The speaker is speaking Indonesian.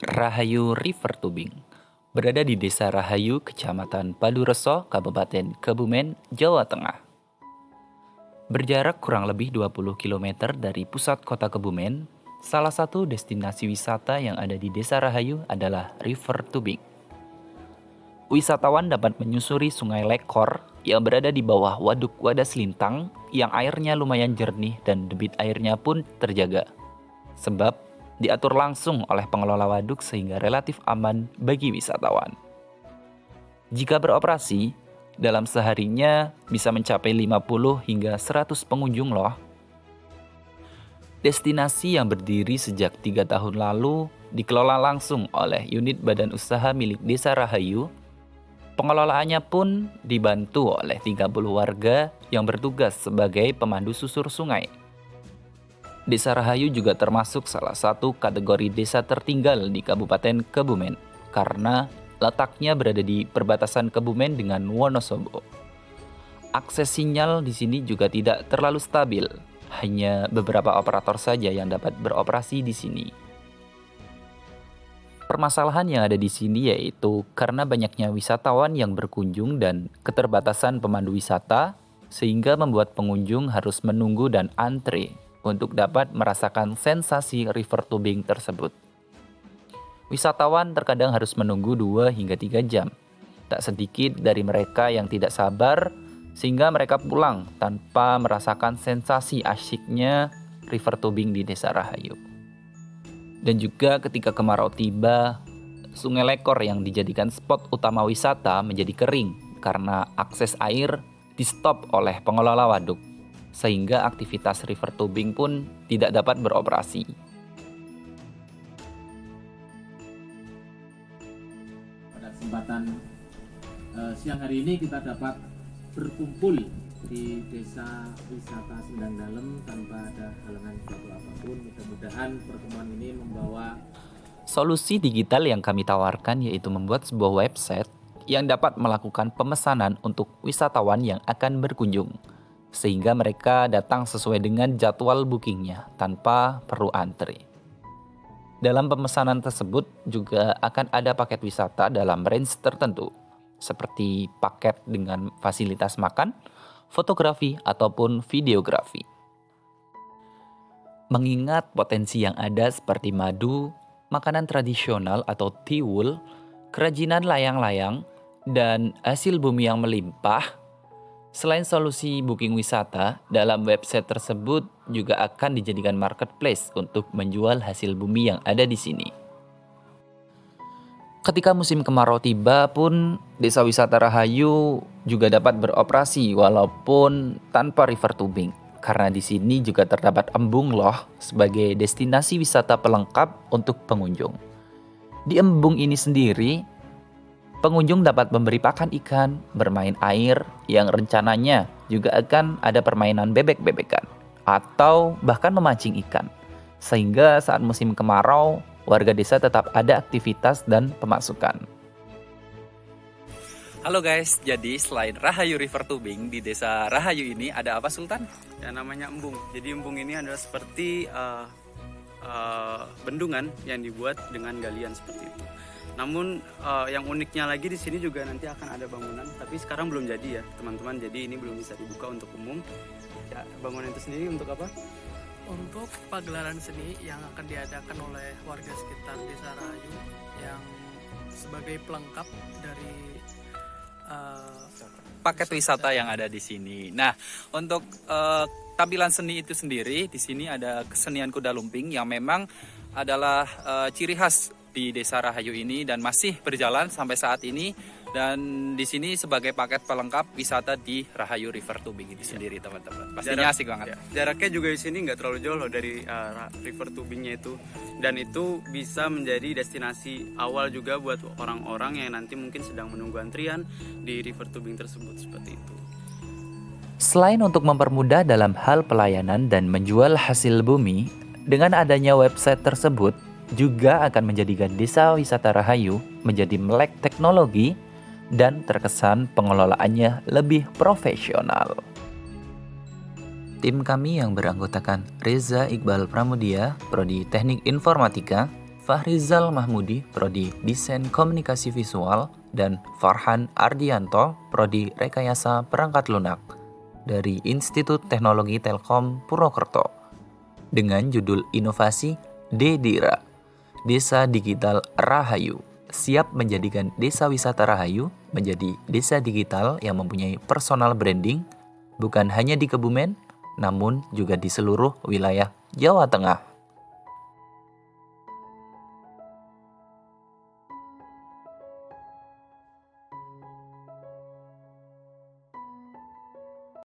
Rahayu River Tubing berada di Desa Rahayu, Kecamatan Padureso, Kabupaten Kebumen, Jawa Tengah. Berjarak kurang lebih 20 km dari pusat kota Kebumen, salah satu destinasi wisata yang ada di Desa Rahayu adalah River Tubing. Wisatawan dapat menyusuri Sungai Lekor yang berada di bawah Waduk Wadas Lintang yang airnya lumayan jernih dan debit airnya pun terjaga. Sebab diatur langsung oleh pengelola waduk sehingga relatif aman bagi wisatawan. Jika beroperasi, dalam seharinya bisa mencapai 50 hingga 100 pengunjung loh. Destinasi yang berdiri sejak 3 tahun lalu dikelola langsung oleh unit badan usaha milik Desa Rahayu. Pengelolaannya pun dibantu oleh 30 warga yang bertugas sebagai pemandu susur sungai. Desa Rahayu juga termasuk salah satu kategori desa tertinggal di Kabupaten Kebumen karena letaknya berada di perbatasan Kebumen dengan Wonosobo. Akses sinyal di sini juga tidak terlalu stabil, hanya beberapa operator saja yang dapat beroperasi di sini. Permasalahan yang ada di sini yaitu karena banyaknya wisatawan yang berkunjung dan keterbatasan pemandu wisata, sehingga membuat pengunjung harus menunggu dan antre untuk dapat merasakan sensasi river tubing tersebut. Wisatawan terkadang harus menunggu 2 hingga 3 jam. Tak sedikit dari mereka yang tidak sabar sehingga mereka pulang tanpa merasakan sensasi asyiknya river tubing di Desa Rahayu. Dan juga ketika kemarau tiba, Sungai Lekor yang dijadikan spot utama wisata menjadi kering karena akses air di-stop oleh pengelola waduk, sehingga aktivitas river tubing pun tidak dapat beroperasi. Pada kesempatan siang hari ini kita dapat berkumpul di Desa Wisata Sendang Dalem tanpa ada halangan suatu apapun. Mudah-mudahan pertemuan ini membawa Solusi digital yang kami tawarkan yaitu membuat sebuah website yang dapat melakukan pemesanan untuk wisatawan yang akan berkunjung, sehingga mereka datang sesuai dengan jadwal bookingnya tanpa perlu antre. Dalam pemesanan tersebut juga akan ada paket wisata dalam range tertentu, seperti paket dengan fasilitas makan, fotografi, ataupun videografi. Mengingat potensi yang ada seperti madu, makanan tradisional atau tiwul, kerajinan layang-layang, dan hasil bumi yang melimpah, selain solusi booking wisata, dalam website tersebut juga akan dijadikan marketplace untuk menjual hasil bumi yang ada di sini. Ketika musim kemarau tiba pun, Desa Wisata Rahayu juga dapat beroperasi walaupun tanpa river tubing. Karena di sini juga terdapat embung loh sebagai destinasi wisata pelengkap untuk pengunjung. Di embung ini sendiri, pengunjung dapat memberi pakan ikan, bermain air, yang rencananya juga akan ada permainan bebek-bebekan, atau bahkan memancing ikan. Sehingga saat musim kemarau, warga desa tetap ada aktivitas dan pemasukan. Halo guys, jadi selain Rahayu River Tubing, di Desa Rahayu ini ada apa Sultan? Ya, namanya embung. Jadi embung ini adalah seperti bendungan yang dibuat dengan galian seperti itu. Namun yang uniknya lagi di sini juga nanti akan ada bangunan, tapi sekarang belum jadi ya teman-teman. Jadi ini belum bisa dibuka untuk umum. Ya, bangunan itu sendiri untuk apa? Untuk pagelaran seni yang akan diadakan oleh warga sekitar Desa Rahayu yang sebagai pelengkap dari Paket wisata yang ada di sini. Nah, untuk tampilan seni itu sendiri, di sini ada kesenian kuda lumping yang memang adalah ciri khas di Desa Rahayu ini dan masih berjalan sampai saat ini. Dan di sini sebagai paket pelengkap wisata di Rahayu River Tubing itu sendiri, teman-teman. Pastinya asik banget. Jaraknya juga di sini nggak terlalu jauh loh dari river tubingnya itu, dan itu bisa menjadi destinasi awal juga buat orang-orang yang nanti mungkin sedang menunggu antrian di river tubing tersebut seperti itu. Selain untuk mempermudah dalam hal pelayanan dan menjual hasil bumi, dengan adanya website tersebut juga akan menjadikan Desa Wisata Rahayu menjadi melek teknologi dan terkesan pengelolaannya lebih profesional. Tim kami yang beranggotakan Reza Iqbal Pramudia, Prodi Teknik Informatika, Fahrizal Mahmudi, Prodi Desain Komunikasi Visual, dan Farhan Ardianto, Prodi Rekayasa Perangkat Lunak, dari Institut Teknologi Telkom Purwokerto, dengan judul inovasi Dedira, Desa Digital Rahayu, siap menjadikan Desa Wisata Rahayu menjadi desa digital yang mempunyai personal branding, bukan hanya di Kebumen, namun juga di seluruh wilayah Jawa Tengah.